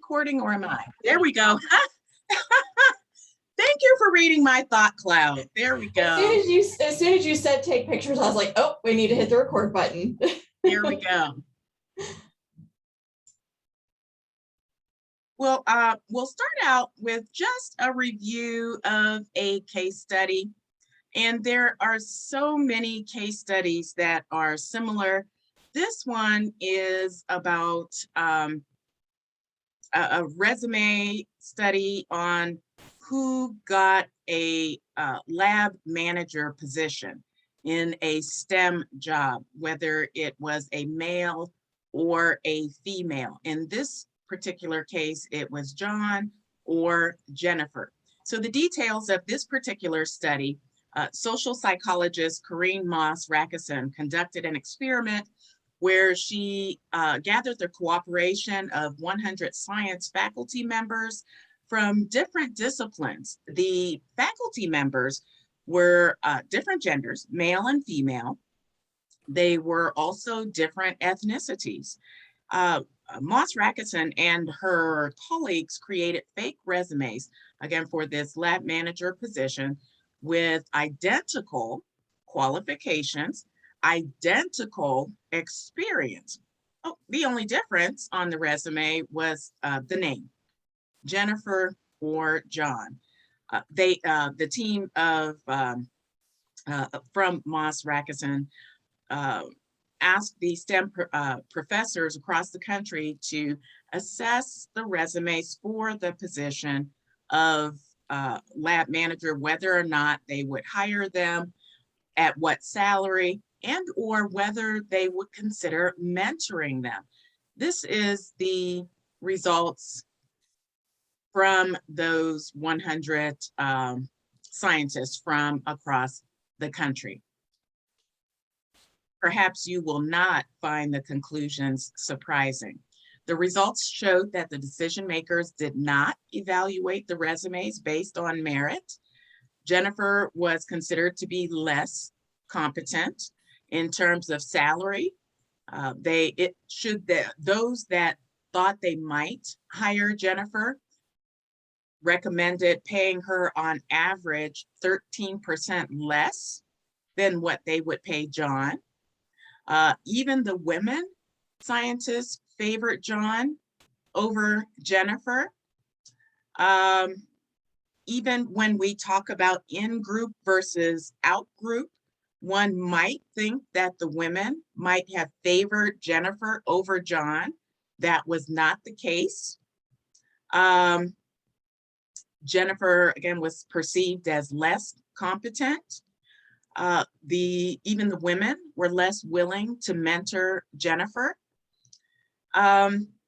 recording or am I? There we go. Thank you for reading my thought cloud. There we go. As soon as you said take pictures, I was like, oh, we need to hit the record button. There we go. Well, we'll start out with just a review of a case study. And there are so many case studies that are similar. This one is about a resume study on who got a lab manager position in a STEM job, whether it was a male or a female. In this particular case, it was John or Jennifer. So the details of this particular study, social psychologist Corrine Moss Rackison conducted an experiment where she gathered the cooperation of 100 science faculty members from different disciplines. The faculty members were different genders, male and female. They were also different ethnicities. Moss Rackison and her colleagues created fake resumes, again, for this lab manager position with identical qualifications, identical experience. Oh, the only difference on the resume was the name, Jennifer or John. The team of from Moss Rackison asked the STEM professors across the country to assess the resumes for the position of lab manager, whether or not they would hire them, at what salary, and or whether they would consider mentoring them. This is the results from those 100 scientists from across the country. Perhaps you will not find the conclusions surprising. The results showed that the decision makers did not evaluate the resumes based on merit. Jennifer was considered to be less competent in terms of salary. Those that thought they might hire Jennifer recommended paying her on average 13% less than what they would pay John. Even the women scientists favored John over Jennifer. Even when we talk about in-group versus out-group, one might think that the women might have favored Jennifer over John. That was not the case. Jennifer, again, was perceived as less competent. Even the women were less willing to mentor Jennifer.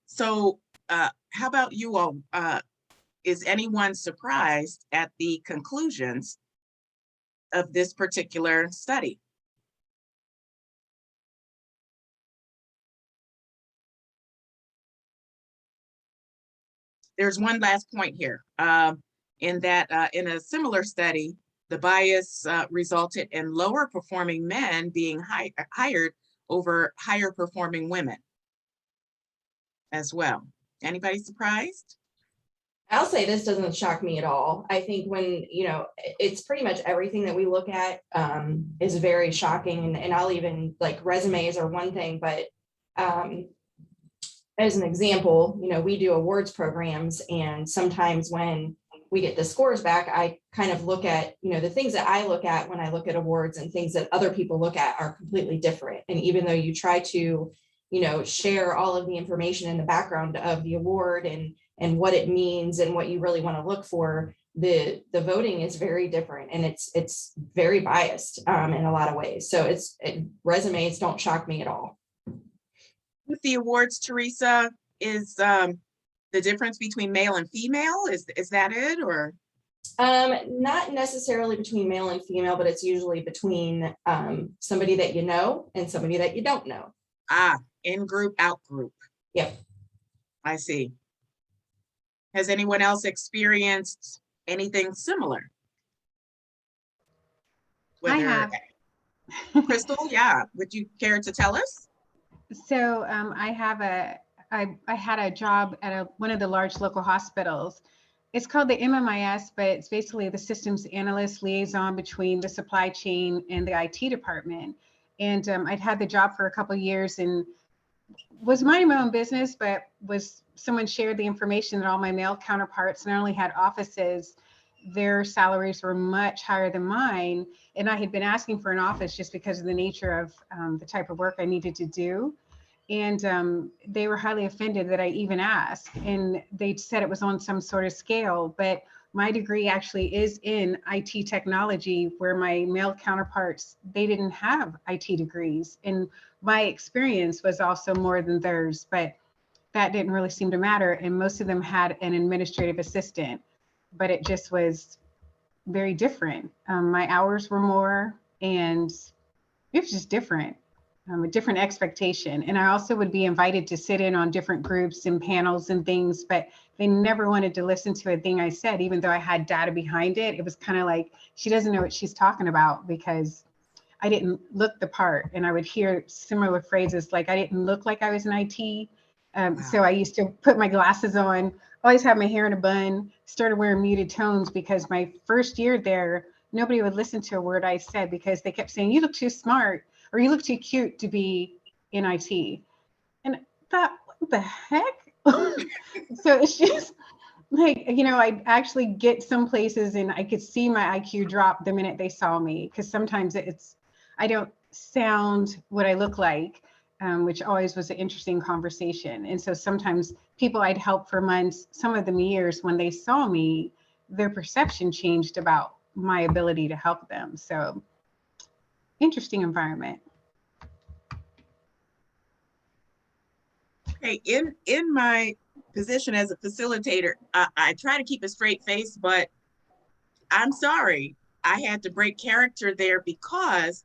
So how about you all? Is anyone surprised at the conclusions of this particular study? There's one last point here, in that in a similar study, the bias resulted in lower performing men being hired over higher performing women as well. Anybody surprised? I'll say this doesn't shock me at all. I think when, it's pretty much everything that we look at is very shocking. And I'll even, like, resumes are one thing, but as an example, we do awards programs, and sometimes when we get the scores back, I kind of look at, the things that I look at when I look at awards and things that other people look at are completely different. And even though you try to, share all of the information in the background of the award and what it means and what you really want to look for, the voting is very different, and it's very biased in a lot of ways. So resumes don't shock me at all. With the awards, Teresa, is the difference between male and female? Is that it, or? Not necessarily between male and female, but it's usually between somebody that you know and somebody that you don't know. In group, out group. Yep. I see. Has anyone else experienced anything similar? I have. Crystal, yeah. Would you care to tell us? So I have a I had a job at one of the large local hospitals. It's called the MMIS, but it's basically the systems analyst liaison between the supply chain and the IT department. And I'd had the job for a couple of years and was minding my own business, but someone shared the information that all my male counterparts not only had offices, their salaries were much higher than mine. And I had been asking for an office just because of the nature of the type of work I needed to do. And they were highly offended that I even asked. And they said it was on some sort of scale, but my degree actually is in IT technology, where my male counterparts, they didn't have IT degrees. And my experience was also more than theirs, but that didn't really seem to matter. And most of them had an administrative assistant, but it just was very different. My hours were more, and it was just different. A different expectation. And I also would be invited to sit in on different groups and panels and things, but they never wanted to listen to a thing I said, even though I had data behind it. It was kind of like, she doesn't know what she's talking about, because I didn't look the part. And I would hear similar phrases like, I didn't look like I was in IT. So I used to put my glasses on, always have my hair in a bun, started wearing muted tones, because my first year there, nobody would listen to a word I said, because they kept saying, you look too smart, or you look too cute to be in IT. And I thought, what the heck? So it's just like, I'd actually get some places and I could see my IQ drop the minute they saw me, because sometimes I don't sound what I look like, which always was an interesting conversation. And so sometimes people I'd help for months, some of them years, when they saw me, their perception changed about my ability to help them. So interesting environment. Hey, in my position as a facilitator, I try to keep a straight face, but I'm sorry, I had to break character there, because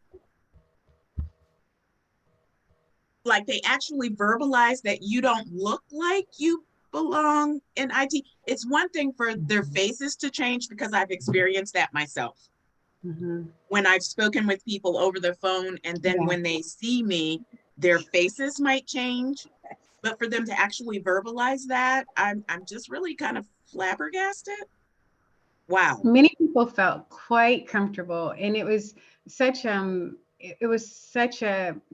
like they actually verbalize that you don't look like you belong in IT. It's one thing for their faces to change, because I've experienced that myself. Mm-hmm. When I've spoken with people over the phone, and then Yeah. when they see me, their faces might change. But for them to actually verbalize that, I'm just really kind of flabbergasted. Wow. Many people felt quite comfortable, and it was such a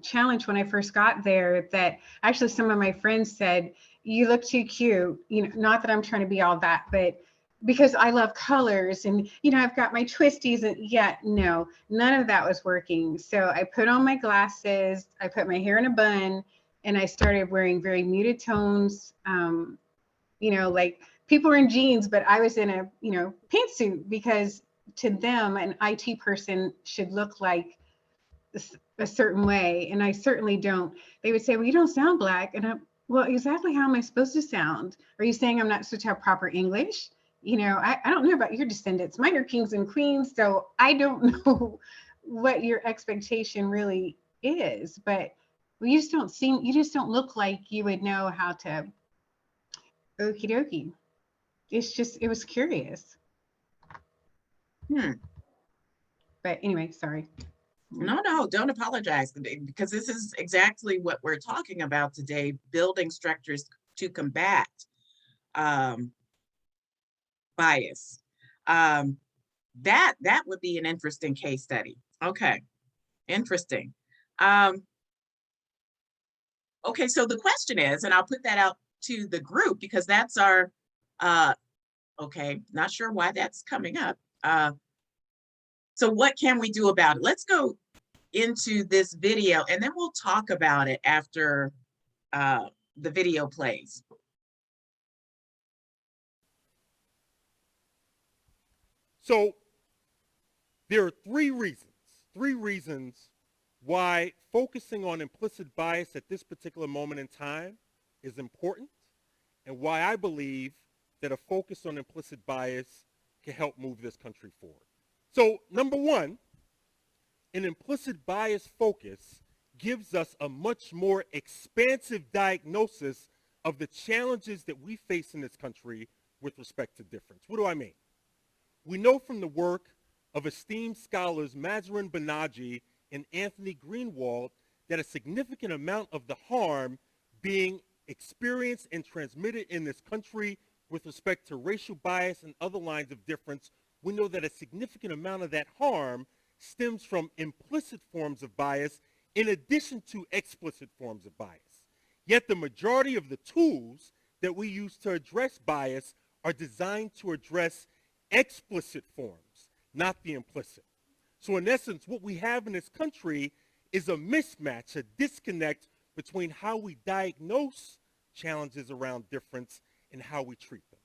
challenge when I first got there, that actually some of my friends said, you look too cute. Not that I'm trying to be all that, but because I love colors, and I've got my twisties, and no, none of that was working. So I put on my glasses, I put my hair in a bun, and I started wearing very muted tones. Like people were in jeans, but I was in a pantsuit, because to them an IT person should look like a certain way, and I certainly don't. They would say, well, you don't sound Black. And well, exactly how am I supposed to sound? Are you saying I'm not supposed to have proper English? I don't know about your descendants. Mine are kings and queens, so I don't know what your expectation really is. But you just don't look like you would know how to. Okie dokie. It was curious. But anyway, sorry. No, don't apologize, because this is exactly what we're talking about today, building structures to combat bias. That would be an interesting case study. Okay, interesting. Okay, so the question is, and I'll put that out to the group, because that's our, okay, not sure why that's coming up. So what can we do about it? Let's go into this video, and then we'll talk about it after the video plays. So there are three reasons why focusing on implicit bias at this particular moment in time is important, and why I believe that a focus on implicit bias can help move this country forward. So number one, an implicit bias focus gives us a much more expansive diagnosis of the challenges that we face in this country with respect to difference. What do I mean? We know from the work of esteemed scholars Mazarine Banaji and Anthony Greenwald that a significant amount of the harm being experienced and transmitted in this country with respect to racial bias and other lines of difference, we know that a significant amount of that harm stems from implicit forms of bias in addition to explicit forms of bias. Yet the majority of the tools that we use to address bias are designed to address explicit forms, not the implicit. So in essence, what we have in this country is a mismatch, a disconnect between how we diagnose challenges around difference and how we treat them.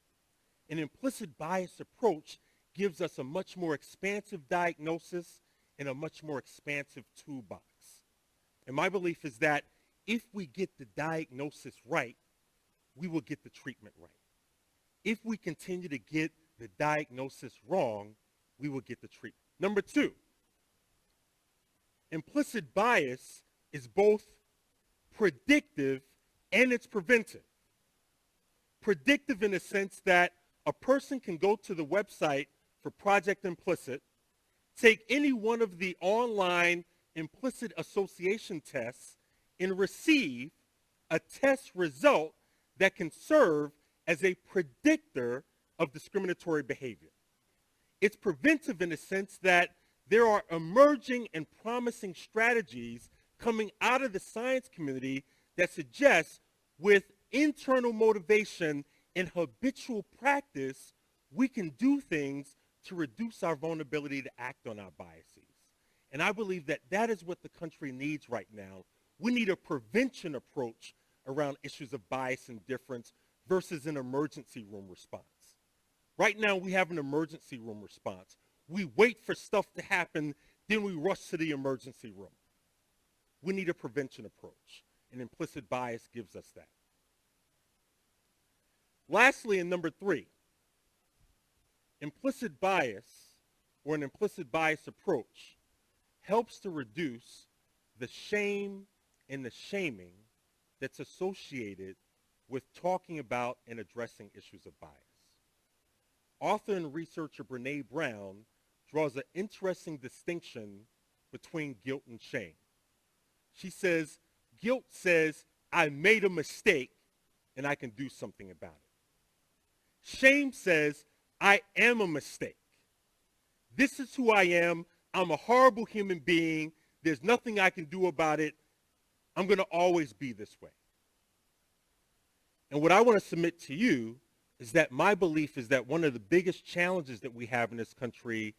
An implicit bias approach gives us a much more expansive diagnosis and a much more expansive toolbox. And my belief is that if we get the diagnosis right, we will get the treatment right. If we continue to get the diagnosis wrong, we will get the treatment. Number two, implicit bias is both predictive and it's preventive. Predictive in the sense that a person can go to the website for Project Implicit, take any one of the online implicit association tests and receive a test result that can serve as a predictor of discriminatory behavior. It's preventive in the sense that there are emerging and promising strategies coming out of the science community that suggest with internal motivation and habitual practice, we can do things to reduce our vulnerability to act on our biases. And I believe that that is what the country needs right now. We need a prevention approach around issues of bias and difference versus an emergency room response. Right now, we have an emergency room response. We wait for stuff to happen, then we rush to the emergency room. We need a prevention approach, and implicit bias gives us that. Lastly, in number three, implicit bias, or an implicit bias approach, helps to reduce the shame and the shaming that's associated with talking about and addressing issues of bias. Author and researcher Brene Brown draws an interesting distinction between guilt and shame. She says, guilt says, I made a mistake and I can do something about it. Shame says, I am a mistake. This is who I am. I'm a horrible human being. There's nothing I can do about it. I'm going to always be this way. And what I want to submit to you is that my belief is that one of the biggest challenges that we have in this country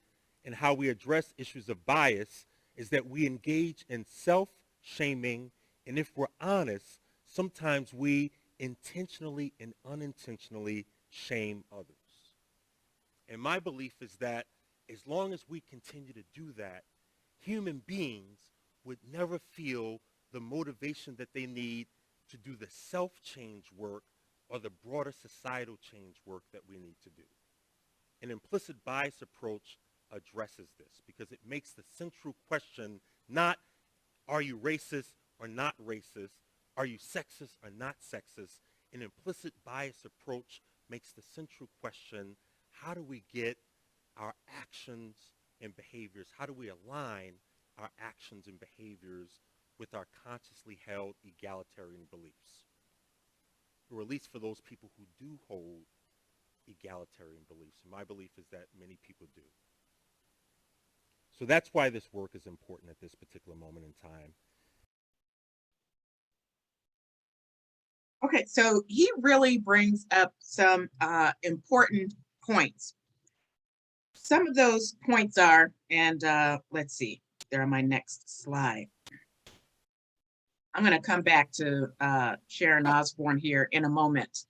and how we address issues of bias is that we engage in self-shaming, and if we're honest, sometimes we intentionally and unintentionally shame others. And my belief is that as long as we continue to do that, human beings would never feel the motivation that they need to do the self-change work or the broader societal change work that we need to do. An implicit bias approach addresses this because it makes the central question not are you racist or not racist, are you sexist or not sexist. An implicit bias approach makes the central question, how do we get our actions and behaviors, how do we align our actions and behaviors with our consciously held egalitarian beliefs, or at least for those people who do hold egalitarian beliefs. And my belief is that many people do. So that's why this work is important at this particular moment in time. Okay, so he really brings up some important points. Some of those points are, and let's see, they're on my next slide. I'm going to come back to Sharon Osborne here in a moment.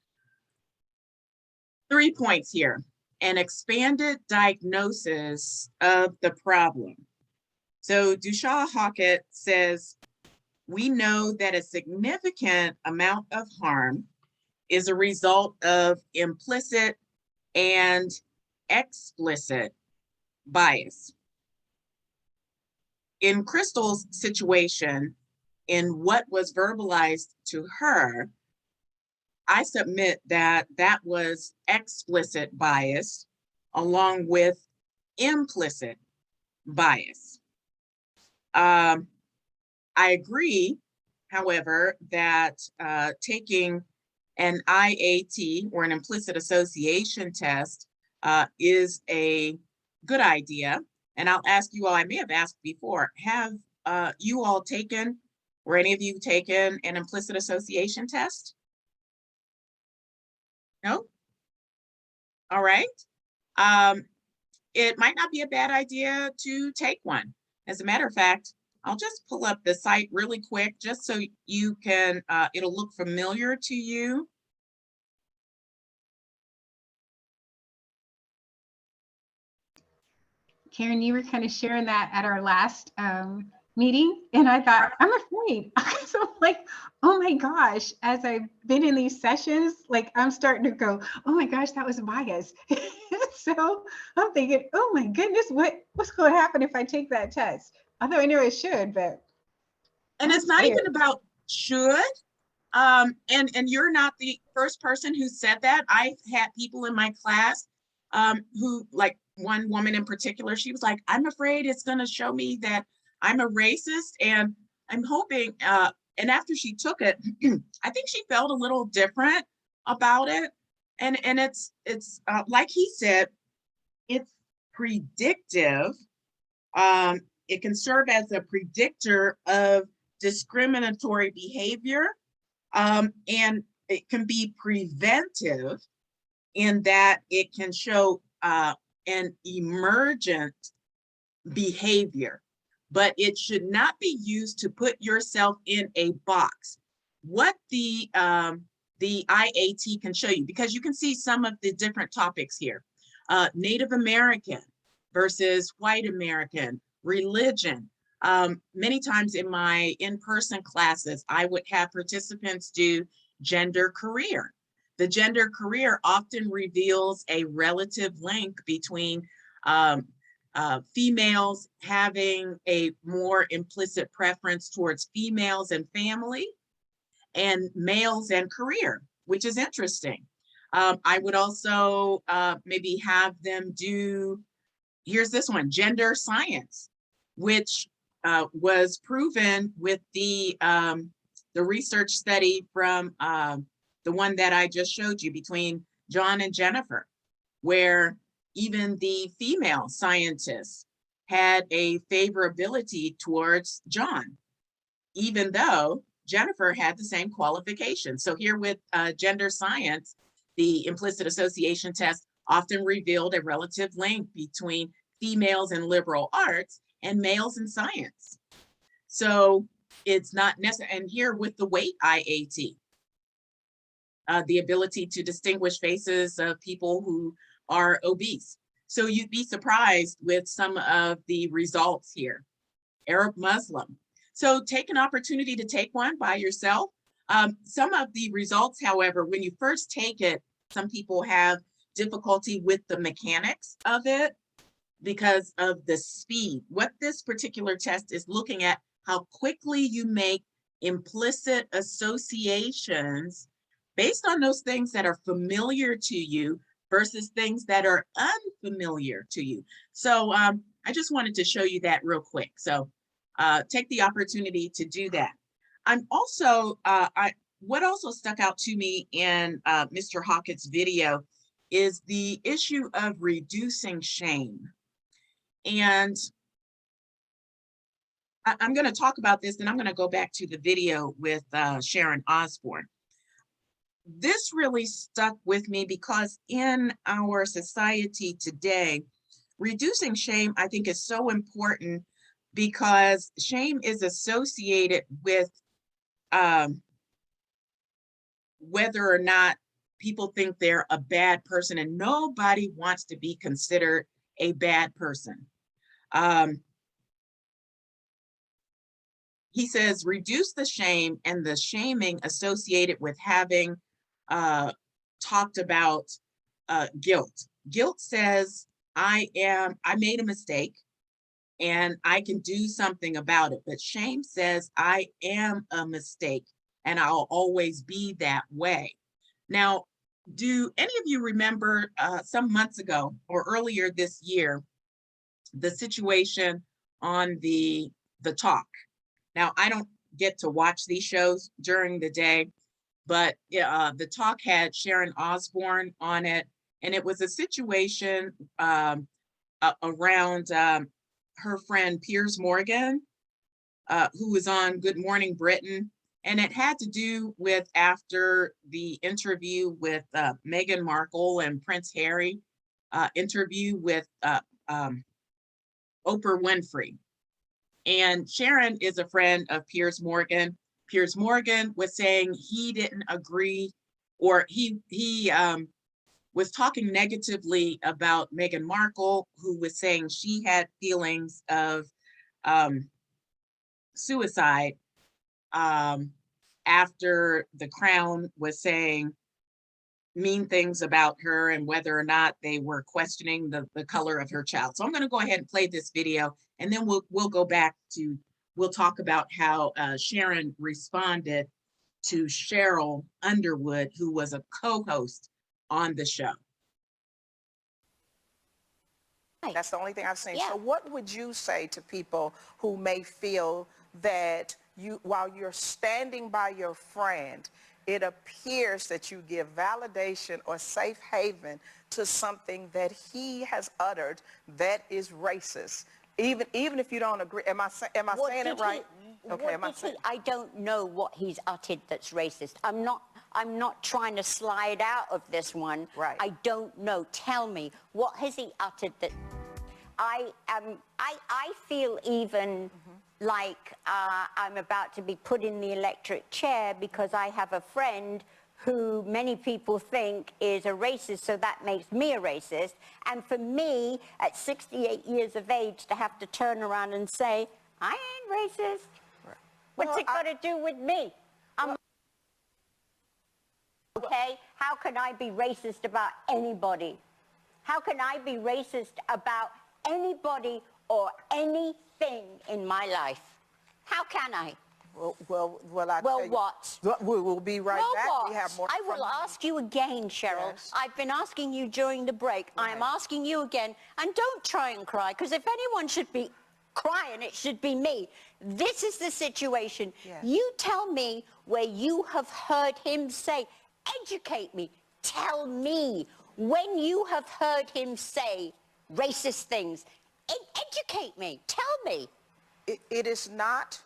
3 points here. An expanded diagnosis of the problem. So Duchaw-Hawkett says, we know that a significant amount of harm is a result of implicit and explicit bias. In Crystal's situation, in what was verbalized to her, I submit that that was explicit bias along with implicit bias. I agree, however, that taking an IAT or an implicit association test is a good idea. And I'll ask you all, I may have asked before, have you all taken, or any of you taken an implicit association test? No? All right. It might not be a bad idea to take one. As a matter of fact, I'll just pull up the site really quick just so you can, it'll look familiar to you. Karen, you were kind of sharing that at our last meeting, and I thought, I'm afraid. So I'm like, oh my gosh, as I've been in these sessions, like I'm starting to go, oh my gosh, that was bias. So I'm thinking, oh my goodness, what's going to happen if I take that test? Although I know it should, but. And it's not even about should. And you're not the first person who said that. I've had people in my class who, like one woman in particular, she was like, I'm afraid it's going to show me that I'm a racist. And I'm hoping, and after she took it, I think she felt a little different about it. And it's like he said, it's predictive. It can serve as a predictor of discriminatory behavior. And it can be preventive in that it can show an emergent behavior, but it should not be used to put yourself in a box. What the IAT can show you, because you can see some of the different topics here. Native American versus white American, religion. Many times in my in-person classes, I would have participants do gender career. The gender career often reveals a relative link between females having a more implicit preference towards females and family, and males and career, which is interesting. I would also maybe have them do, here's this one, gender science, which was proven with the research study from the one that I just showed you between John and Jennifer, where even the female scientists had a favorability towards John, even though Jennifer had the same qualifications. So here with gender science, the implicit association test often revealed a relative link between females in liberal arts and males in science. So it's not necessary. And here with the weight IAT, the ability to distinguish faces of people who are obese. So you'd be surprised with some of the results here. Arab Muslim. So take an opportunity to take one by yourself. Some of the results, however, when you first take it, some people have difficulty with the mechanics of it because of the speed. What this particular test is looking at, how quickly you make implicit associations based on those things that are familiar to you versus things that are unfamiliar to you. So I just wanted to show you that real quick. So take the opportunity to do that. I'm also, what also stuck out to me in Mr. Hockett's video is the issue of reducing shame. And I'm going to talk about this, and I'm going to go back to the video with Sharon Osbourne. This really stuck with me because in our society today, reducing shame, I think, is so important because shame is associated with whether or not people think they're a bad person, and nobody wants to be considered a bad person. He says, reduce the shame and the shaming associated with having talked about guilt. Guilt says, I made a mistake and I can do something about it. But shame says, I am a mistake and I'll always be that way. Now, do any of you remember some months ago or earlier this year, the situation on the talk? Now, I don't get to watch these shows during the day, but the talk had Sharon Osbourne on it, and it was a situation around her friend Piers Morgan, who was on Good Morning Britain. And it had to do with after the interview with Meghan Markle and Prince Harry, interview with Oprah Winfrey. And Sharon is a friend of Piers Morgan. Piers Morgan was saying he didn't agree, or he was talking negatively about Meghan Markle, who was saying she had feelings of suicide after the Crown was saying mean things about her and whether or not they were questioning the color of her child. So I'm going to go ahead and play this video, and then we'll go back to, we'll talk about how Sharon responded to Cheryl Underwood, who was a co-host on the show. That's the only thing I've seen. Yeah. So what would you say to people who may feel that while you're standing by your friend, it appears that you give validation or safe haven to something that he has uttered that is racist, even if you don't agree? Am I saying it right? Okay, I don't know what he's uttered that's racist. I'm not trying to slide out of this one. Right. I don't know. Tell me, what has he uttered that I feel even like I'm about to be put in the electric chair because I have a friend who many people think is a racist, so that makes me a racist. And for me, at 68 years of age, to have to turn around and say, I ain't racist. Right. What's Well, it got to do with me? Okay, how can I be racist about anybody? How can I be racist about anybody or anything in my life? How can I? Well, What? We will be right back. What? We have more. I will ask you again, Cheryl. Yes. I've been asking you during the break. Right. I'm asking you again. And don't try and cry, because if anyone should be crying, it should be me. This is the situation. Yes. You tell me where you have heard him say, educate me, tell me when you have heard him say racist things. Educate me, tell me. It is not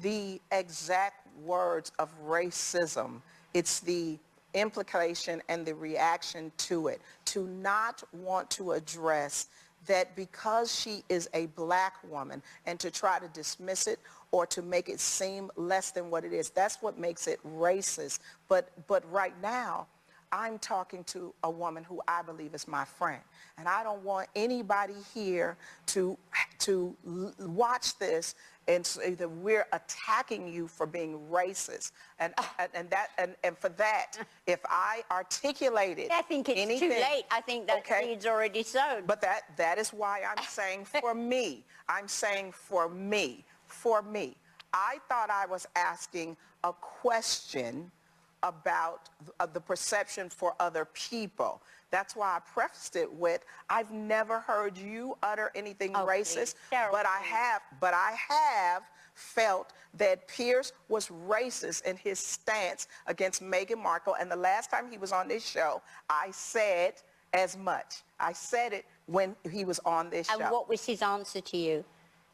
the exact words of racism. It's the implication and the reaction to it. To not want to address that because she is a black woman and to try to dismiss it or to make it seem less than what it is. That's what makes it racist. But right now, I'm talking to a woman who I believe is my friend. And I don't want anybody here to watch this and say that we're attacking you for being racist. And for that, if I articulated I think it's anything, too late. I think that seed's already sown. But that is why I'm saying for me. I'm saying for me. For me. I thought I was asking a question about the perception for other people. That's why I prefaced it with, I've never heard you utter anything racist, Cheryl, but I have felt that Piers was racist in his stance against Meghan Markle. And the last time he was on this show, I said as much. I said it when he was on this show. And what was his answer to you?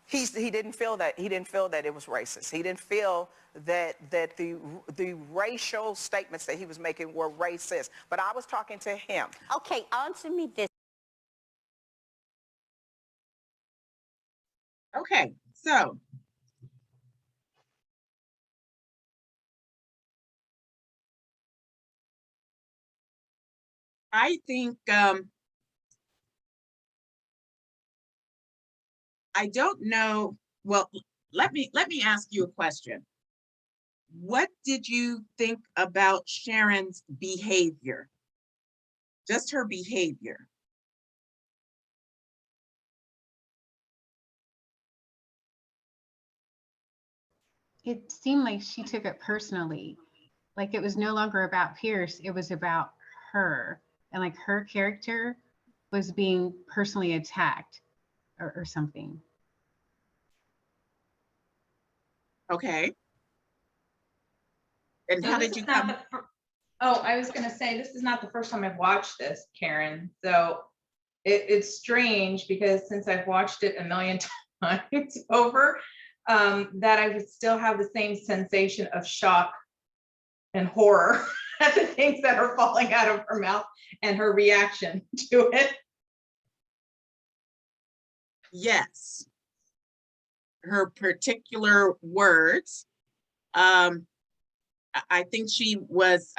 He didn't feel that it was racist. He didn't feel that the racial statements that he was making were racist. But I was talking to him. Okay, answer me this. Okay, so I think I don't know. Well, let me ask you a question. What did you think about Sharon's behavior? Just her behavior. It seemed like she took it personally. Like it was no longer about Pierce, it was about her. And like her character was being personally attacked or something. Okay. And So how this did you is not come? the Oh, I was gonna say, this is not the first time I've watched this, Karen. So it's strange because since I've watched it a million times over, that I would still have the same sensation of shock and horror at the things that are falling out of her mouth and her reaction to it. Yes. Her particular words. I think she was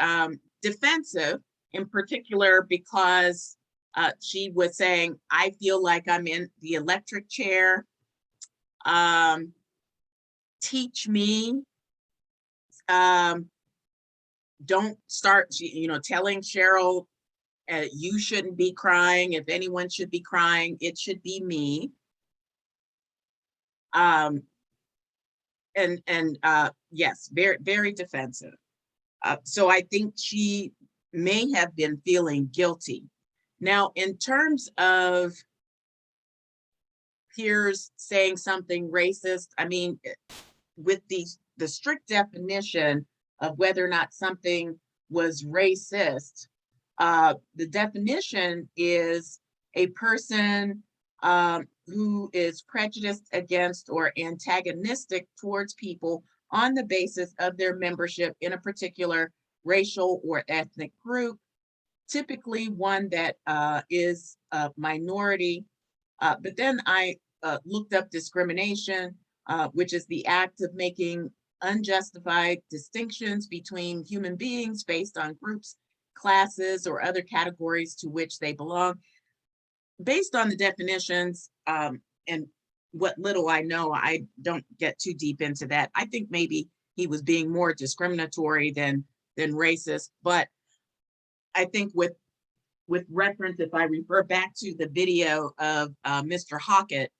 defensive in particular because she was saying, I feel like I'm in the electric chair. Teach me. Don't start, telling Cheryl, you shouldn't be crying. If anyone should be crying, it should be me. Yes, very, very defensive. So I think she may have been feeling guilty. Now, in terms of peers saying something racist, I mean, with the strict definition of whether or not something was racist, the definition is a person who is prejudiced against or antagonistic towards people on the basis of their membership in a particular racial or ethnic group, typically one that is a minority. But then I looked up discrimination, which is the act of making unjustified distinctions between human beings based on groups, classes, or other categories to which they belong. Based on the definitions and what little I know, I don't get too deep into that. I think maybe he was being more discriminatory than racist, but I think with reference, if I refer back to the video of Mr. Hockett,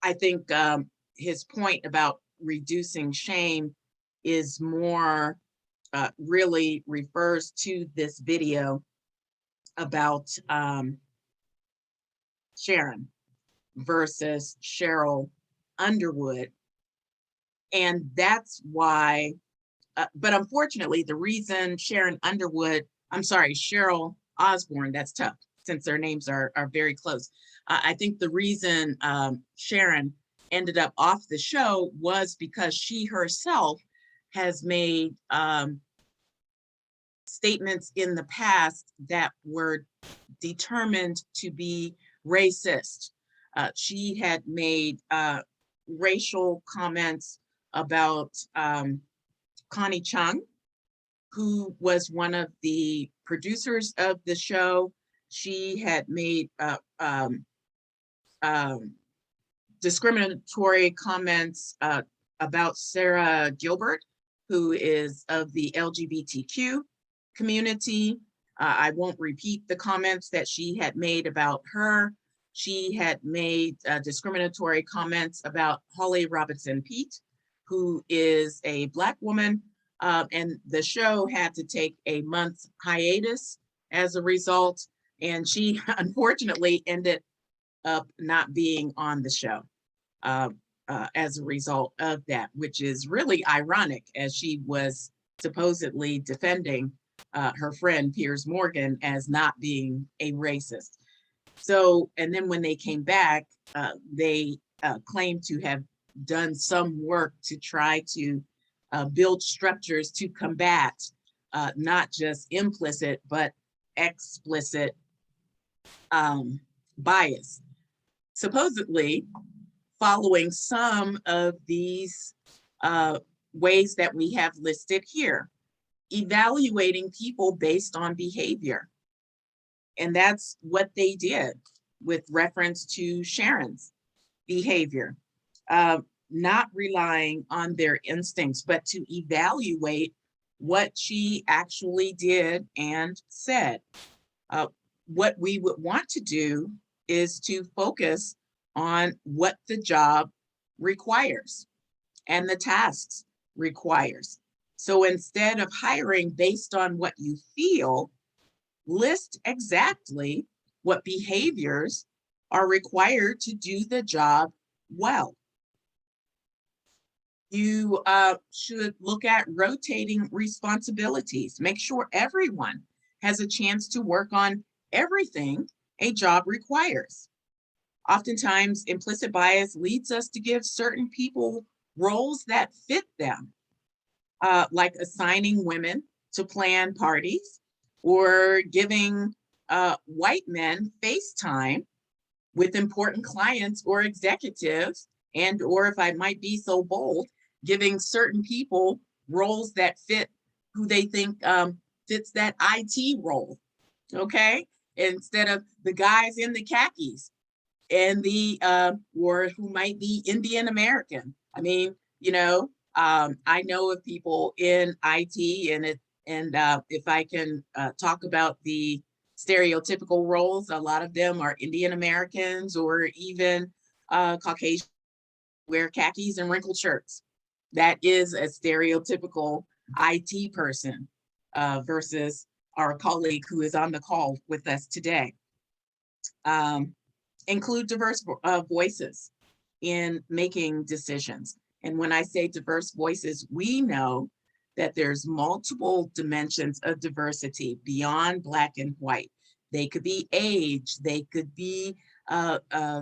I think his point about reducing shame is more really refers to this video about Sharon versus Cheryl Underwood. And that's why, but unfortunately, the reason Cheryl Osborne, that's tough since their names are very close. I think the reason Sharon ended up off the show was because she herself has made statements in the past that were determined to be racist. She had made racial comments about Connie Chung, who was one of the producers of the show. She had made discriminatory comments about Sarah Gilbert, who is of the LGBTQ community. I won't repeat the comments that she had made about her. She had made discriminatory comments about Holly Robinson Peete, who is a Black woman, and the show had to take a month hiatus as a result, and she unfortunately ended up not being on the show as a result of that, which is really ironic, as she was supposedly defending her friend Piers Morgan as not being a racist. So, and then when they came back, they claimed to have done some work to try to build structures to combat not just implicit, but explicit bias. Supposedly, following some of these ways that we have listed here, evaluating people based on behavior. And that's what they did with reference to Sharon's behavior, not relying on their instincts, but to evaluate what she actually did and said. What we would want to do is to focus on what the job requires and the tasks requires. So instead of hiring based on what you feel, list exactly what behaviors are required to do the job well. You should look at rotating responsibilities. Make sure everyone has a chance to work on everything a job requires. Oftentimes, implicit bias leads us to give certain people roles that fit them, like assigning women to plan parties or giving white men face time with important clients or executives, and or if I might be so bold, giving certain people roles that fit who they think fits that IT role, okay? Instead of the guys in the khakis and the or who might be Indian American. I mean, I know of people in IT, and if I can talk about the stereotypical roles, a lot of them are Indian Americans or even Caucasian, wear khakis and wrinkled shirts. That is a stereotypical IT person versus our colleague who is on the call with us today. Include diverse voices in making decisions. And when I say diverse voices, we know that there's multiple dimensions of diversity beyond Black and white. They could be age, they could be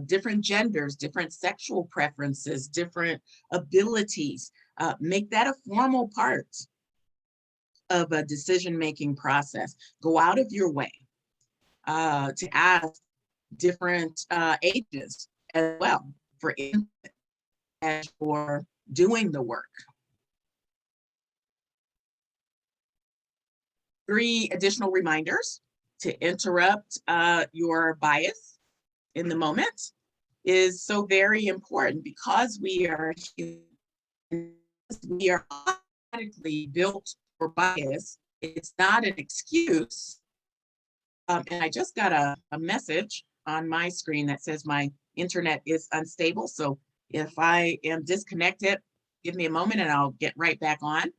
different genders, different sexual preferences, different abilities. Make that a formal part of a decision-making process. Go out of your way to ask different ages as well for input as you're doing the work. 3 additional reminders to interrupt your bias in the moment is so very important, because we are human, we are automatically built for bias. It's not an excuse. And I just got a message on my screen that says my internet is unstable. So if I am disconnected, give me a moment and I'll get right back on.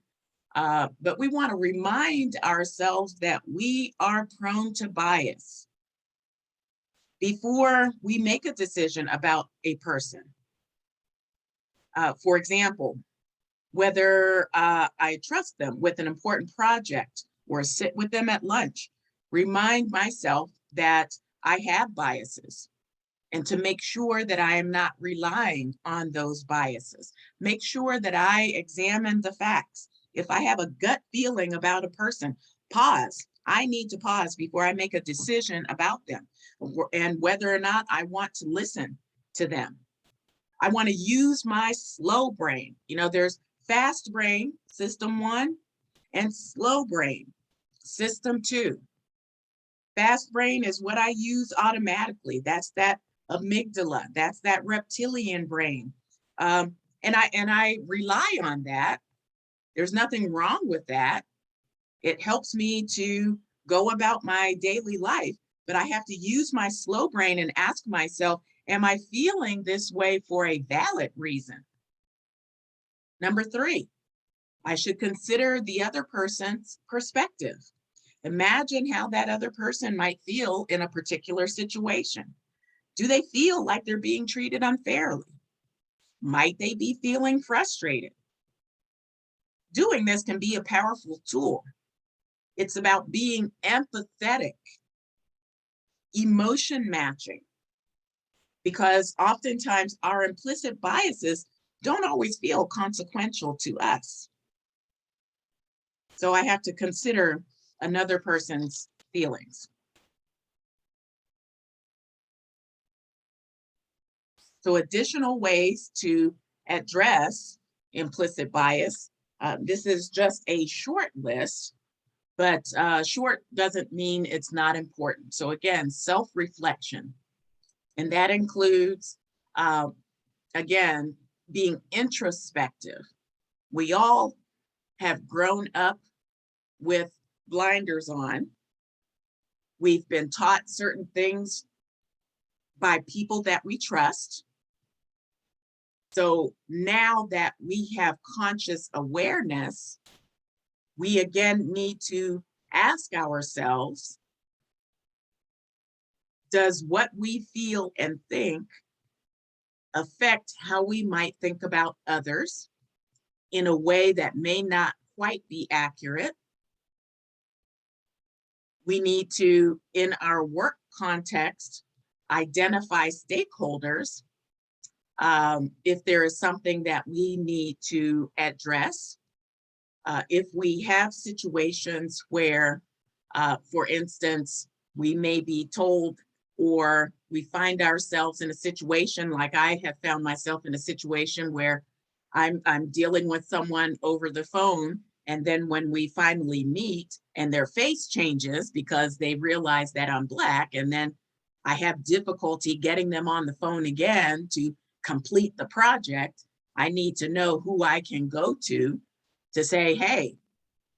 But we want to remind ourselves that we are prone to bias before we make a decision about a person. For example, whether I trust them with an important project or sit with them at lunch, remind myself that I have biases, and to make sure that I am not relying on those biases. Make sure that I examine the facts. If I have a gut feeling about a person, pause. I need to pause before I make a decision about them and whether or not I want to listen to them. I want to use my slow brain. There's fast brain, system 1, and slow brain, system 2. Fast brain is what I use automatically. That's that amygdala. That's that reptilian brain. And I rely on that. There's nothing wrong with that. It helps me to go about my daily life, but I have to use my slow brain and ask myself, am I feeling this way for a valid reason? Number 3, I should consider the other person's perspective. Imagine how that other person might feel in a particular situation. Do they feel like they're being treated unfairly? Might they be feeling frustrated? Doing this can be a powerful tool. It's about being empathetic, emotion matching, because oftentimes our implicit biases don't always feel consequential to us. So I have to consider another person's feelings. So additional ways to address implicit bias. This is just a short list, but short doesn't mean it's not important. So again, self-reflection. And that includes, again, being introspective. We all have grown up with blinders on. We've been taught certain things by people that we trust. So now that we have conscious awareness, we again need to ask ourselves, does what we feel and think affect how we might think about others in a way that may not quite be accurate. We need to, in our work context, identify stakeholders if there is something that we need to address. If we have situations where, for instance, we may be told or we find ourselves in a situation like I have found myself in a situation where I'm dealing with someone over the phone, and then when we finally meet and their face changes because they realize that I'm Black, and then I have difficulty getting them on the phone again to complete the project, I need to know who I can go to say, hey,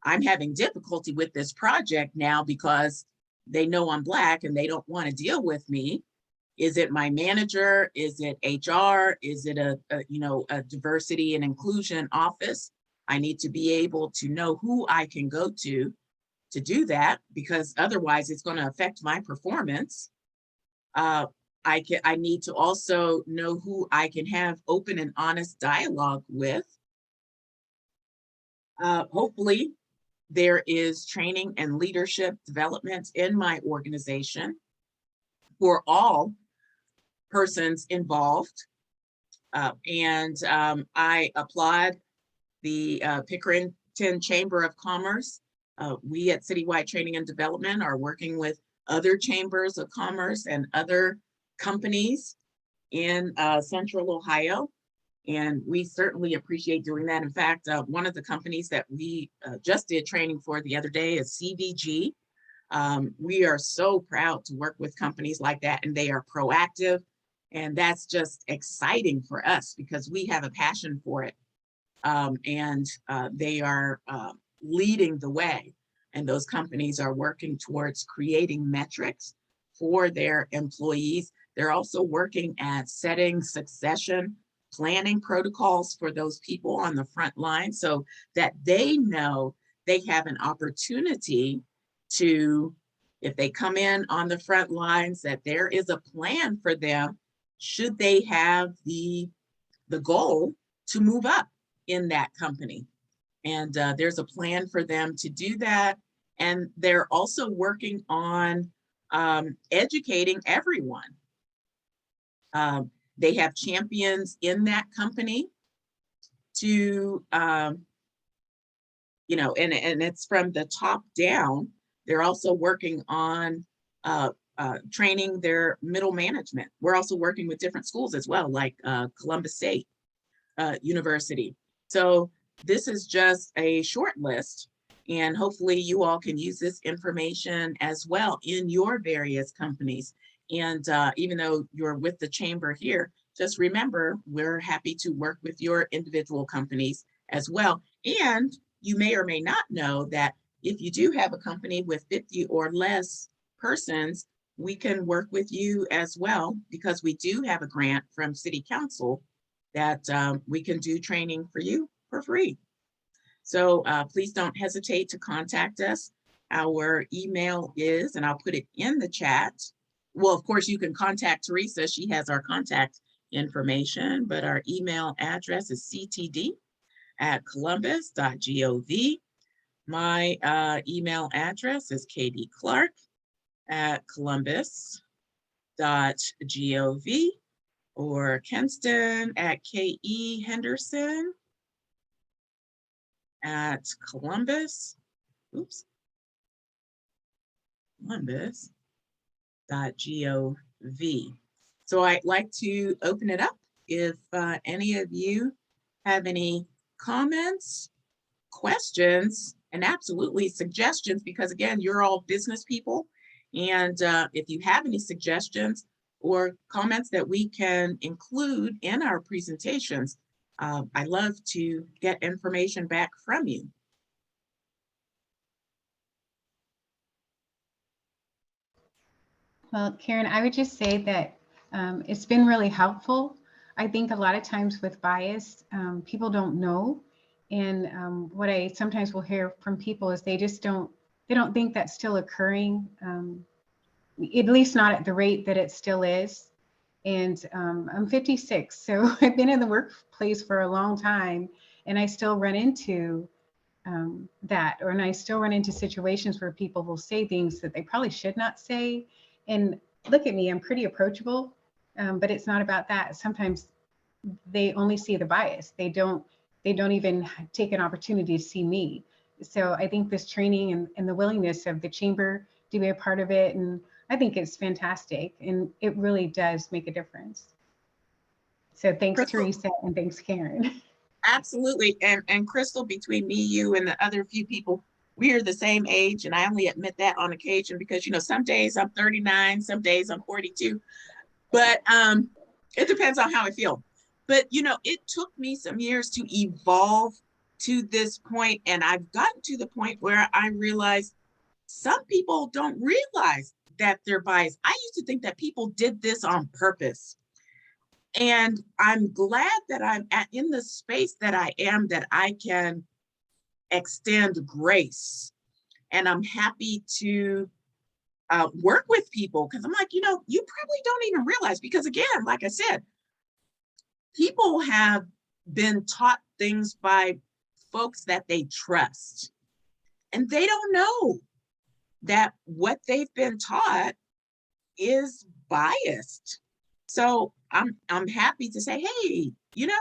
I'm having difficulty with this project now because they know I'm Black and they don't want to deal with me. Is it my manager? Is it HR? Is it a diversity and inclusion office? I need to be able to know who I can go to do that, because otherwise it's going to affect my performance. I need to also know who I can have open and honest dialogue with. Hopefully, there is training and leadership development in my organization for all persons involved. I applaud the Pickerington Chamber of Commerce. We at Citywide Training and Development are working with other chambers of commerce and other companies in Central Ohio. And we certainly appreciate doing that. In fact, one of the companies that we just did training for the other day is CVG. We are so proud to work with companies like that, and they are proactive. And that's just exciting for us because we have a passion for it. They are leading the way. And those companies are working towards creating metrics for their employees. They're also working at setting succession planning protocols for those people on the front line so that they know they have an opportunity to, if they come in on the front lines, that there is a plan for them should they have the goal to move up in that company. And there's a plan for them to do that. And they're also working on educating everyone. They have champions in that company to, and it's from the top down. They're also working on training their middle management. We're also working with different schools as well, like Columbus State University. So this is just a short list, and hopefully you all can use this information as well in your various companies. And even though you're with the chamber here, just remember, we're happy to work with your individual companies as well. And you may or may not know that if you do have a company with 50 or less persons, we can work with you as well, because we do have a grant from City Council that we can do training for you for free. So please don't hesitate to contact us. Our email is, and I'll put it in the chat. Well, of course, you can contact Teresa. She has our contact information, but our email address is ctd@columbus.gov. My email address is kdclark@columbus.gov, or Kenston@KEHenderson@Columbus. Oops. Columbus.gov. So I'd like to open it up if any of you have any comments, questions, and absolutely suggestions, because again, you're all business people. And if you have any suggestions or comments that we can include in our presentations, I love to get information back from you. Well, Karen, I would just say that it's been really helpful. I think a lot of times with bias, people don't know. And what I sometimes will hear from people is they don't think that's still occurring, at least not at the rate that it still is. And I'm 56, so I've been in the workplace for a long time. And I still run into that, and I still run into situations where people will say things that they probably should not say. And look at me, I'm pretty approachable, but it's not about that. Sometimes they only see the bias. They don't even take an opportunity to see me. So I think this training and the willingness of the chamber to be a part of it, and I think it's fantastic, and it really does make a difference. So thanks, Crystal. Teresa, and thanks, Karen. Absolutely. And Crystal, between me, you, and the other few people, we are the same age. And I only admit that on occasion because, you know, some days I'm 39, some days I'm 42, but it depends on how I feel. But, you know, it took me some years to evolve to this point. And I've gotten to the point where I realize some people don't realize that they're biased. I used to think that people did this on purpose. And I'm glad that I'm in the space that I am, that I can extend grace. And I'm happy to work with people because I'm like, you know, you probably don't even realize, because again, like I said, people have been taught things by folks that they trust. And they don't know that what they've been taught is biased. So I'm happy to say, hey, you know,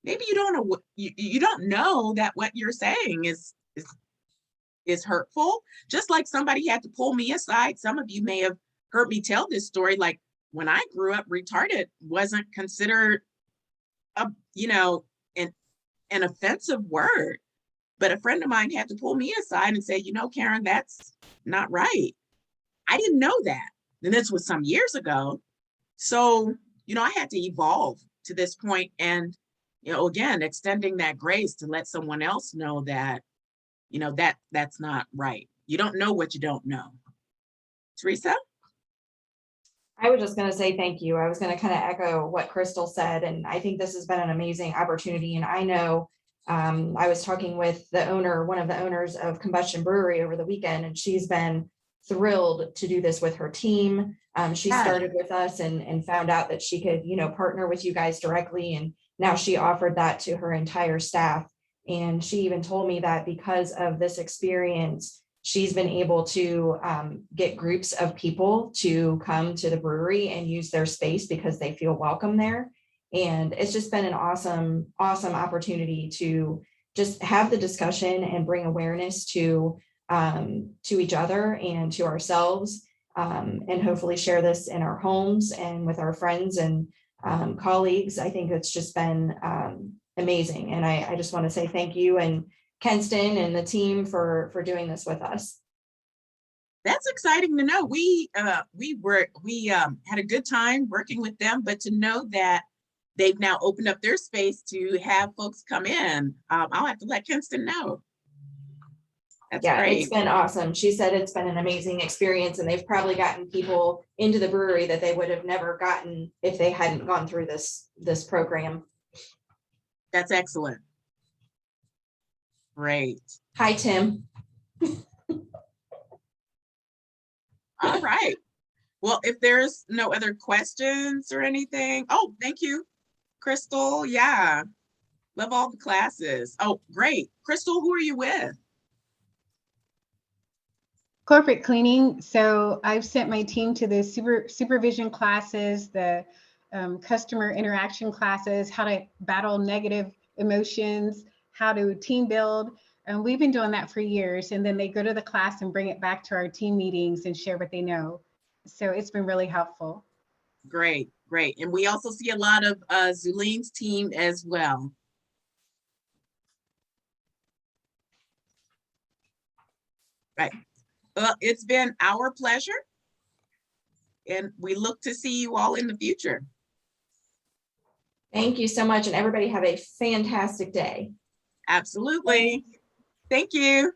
maybe you don't know you don't know that what you're saying is hurtful. Just like somebody had to pull me aside. Some of you may have heard me tell this story. Like when I grew up, retarded wasn't considered you know, an offensive word. But a friend of mine had to pull me aside and say, you know, Karen, that's not right. I didn't know that. And this was some years ago. So, you know, I had to evolve to this point and, you know, again, extending that grace to let someone else know that, you know, that's not right. You don't know what you don't know. Teresa? I was just going to say thank you. I was going to kind of echo what Crystal said, and I think this has been an amazing opportunity. And I know I was talking with one of the owners of Combustion Brewery over the weekend, and she's been thrilled to do this with her team. She started with us and found out that she could, you know, partner with you guys directly. And now she offered that to her entire staff. And she even told me that because of this experience, she's been able to get groups of people to come to the brewery and use their space because they feel welcome there. And it's just been an awesome, awesome opportunity to just have the discussion and bring awareness to each other and to ourselves, and hopefully share this in our homes and with our friends and colleagues. I think it's just been amazing. And I just want to say thank you and Kenston and the team for doing this with us. That's exciting to know. We had a good time working with them, but to know that they've now opened up their space to have folks come in, I'll have to let Kenston know. That's great. It's been awesome. She said it's been an amazing experience, and they've probably gotten people into the brewery that they would have never gotten if they hadn't gone through this program. That's excellent. Great. Hi, Tim. All right. Well, if there's no other questions or anything, oh, thank you, Crystal. Yeah, love all the classes. Oh, great. Crystal, who are you with? Corporate cleaning. So I've sent my team to the supervision classes, the customer interaction classes, how to battle negative emotions, how to team build. And we've been doing that for years. And then they go to the class and bring it back to our team meetings and share what they know. So it's been really helpful. Great, great. And we also see a lot of Zulene's team as well. Right. Well, it's been our pleasure. And we look to see you all in the future. Thank you so much. And everybody have a fantastic day. Absolutely. Thank you.